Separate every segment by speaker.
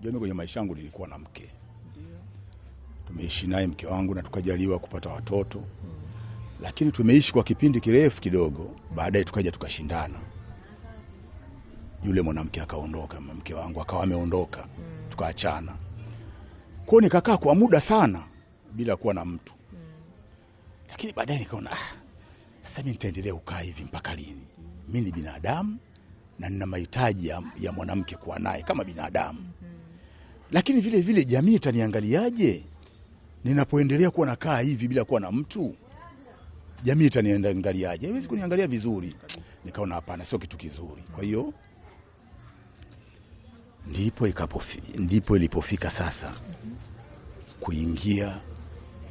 Speaker 1: Mimi kwenye maisha yangu nilikuwa na mke. Tumeishi naye mke wangu na tukajaliwa kupata watoto. Lakini tumeishi kwa kipindi kirefu kidogo, baadaye tukaja tukashindana. Yule mwanamke akaondoka, mke wangu akawa ameondoka, tukaachana. Kwa nikakaa kwa muda sana bila kuwa na mtu. Lakini baadaye nikaona sasa mimi nitaendelea kukaa hivi mpaka lini? Mimi ni binadamu na nina mahitaji ya mwanamke kuwa naye kama binadamu. Lakini vile vile jamii itaniangaliaje ninapoendelea kuwa nakaa hivi bila kuwa na mtu? Jamii itaniangaliaje? Haiwezi kuniangalia vizuri. Nikaona hapana, sio kitu kizuri. Kwa hiyo ndipo ilipofika sasa kuingia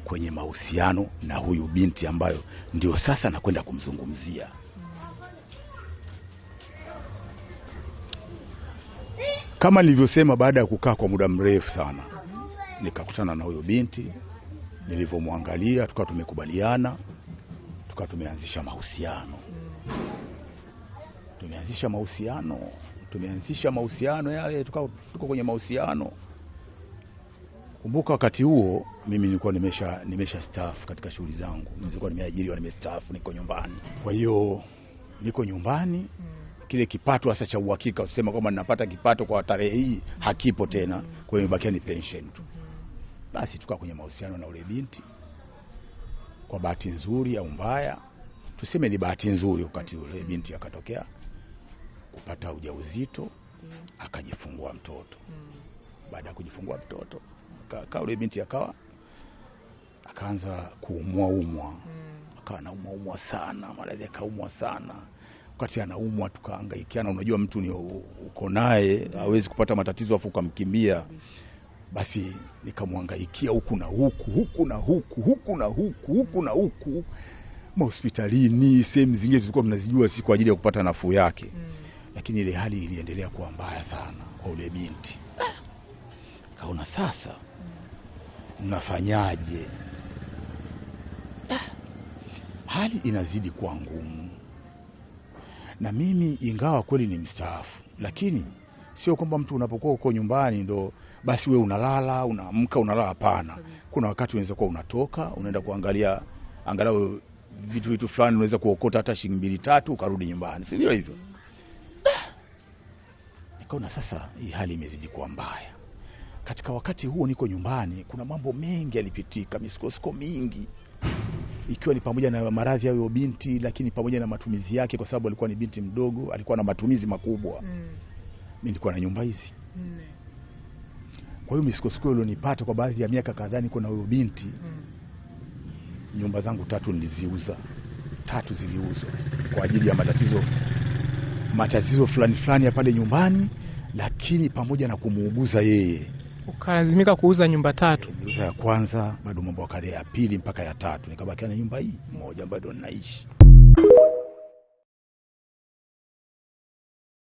Speaker 1: kwenye mahusiano na huyu binti ambayo ndio sasa nakwenda kumzungumzia. Kama nilivyosema, baada ya kukaa kwa muda mrefu sana nikakutana na huyo binti. Nilivyomwangalia tukawa tumekubaliana, tukawa tumeanzisha mahusiano. Tumeanzisha mahusiano yale, tuko kwenye mahusiano. Kumbuka wakati huo mimi nilikuwa nimesha staff katika shughuli zangu. Nilikuwa nimeajiriwa, nimestaff, niko nyumbani. Kwa hiyo niko nyumbani, kile kipato hasa cha uhakika usema kwamba ninapata kipato kwa tarehe hii hakipo tena. Kwa hiyo bakia ni pension tu. Basi tukaa kwenye mahusiano na ule binti. Kwa bahati nzuri au mbaya, tuseme ni bahati nzuri, wakati ule binti akatokea kupata ujauzito, akajifungua mtoto. Baada ya kujifungua mtoto, ule binti akaanza kuumwa. Akawa anaumwa sana, maradhi akaumwa sana. Wakati anaumwa tukahangaikiana, unajua mtu ni uko naye hawezi kupata matatizo afu kumkimbia. Basi nikamhangaikia huku na huku hospitalini, sehemu zingine tulikuwa tunazijua si kwa ajili ya kupata nafuu yake. Lakini ile hali iliendelea kuwa mbaya sana kwa ule binti. Kaona sasa mnafanyaje? Hali inazidi kuwa ngumu. Na mimi ingawa kweli ni mstaafu, lakini sio kwamba mtu unapokuwa uko nyumbani ndo basi wewe unalala, unaamka unalala, hapana. Kuna wakati unaweza kuwa unatoka, unaenda kuangalia angalau vitu fulani, unaweza kuokota hata shilingi 2-3 ukarudi nyumbani. Si ndio hivyo? Nikaona sasa hii hali imezidi kuwa mbaya. Katika wakati huo niko nyumbani, kuna mambo mengi yalipitika, misukosuko mingi. Ikiwa ni pamoja na maradhi ya huyo binti, lakini pamoja na matumizi yake, kwa sababu alikuwa ni binti mdogo, alikuwa na matumizi makubwa. Mimi nilikuwa na nyumba hizi. Kwa hiyo misukosuko ilionipata kwa baadhi ya miaka kadhaa niko na huyo binti. Nyumba zangu 3 niliziuza. 3 ziliuzwa kwa ajili ya matatizo fulani ya pale nyumbani, lakini pamoja na kumuuguza yeye.
Speaker 2: Ukalazimika kuuza nyumba 3.
Speaker 1: Niliuza ya kwanza, bado mambo yakale ya pili mpaka ya 3. Nikabaki na nyumba hii moja bado ninaishi.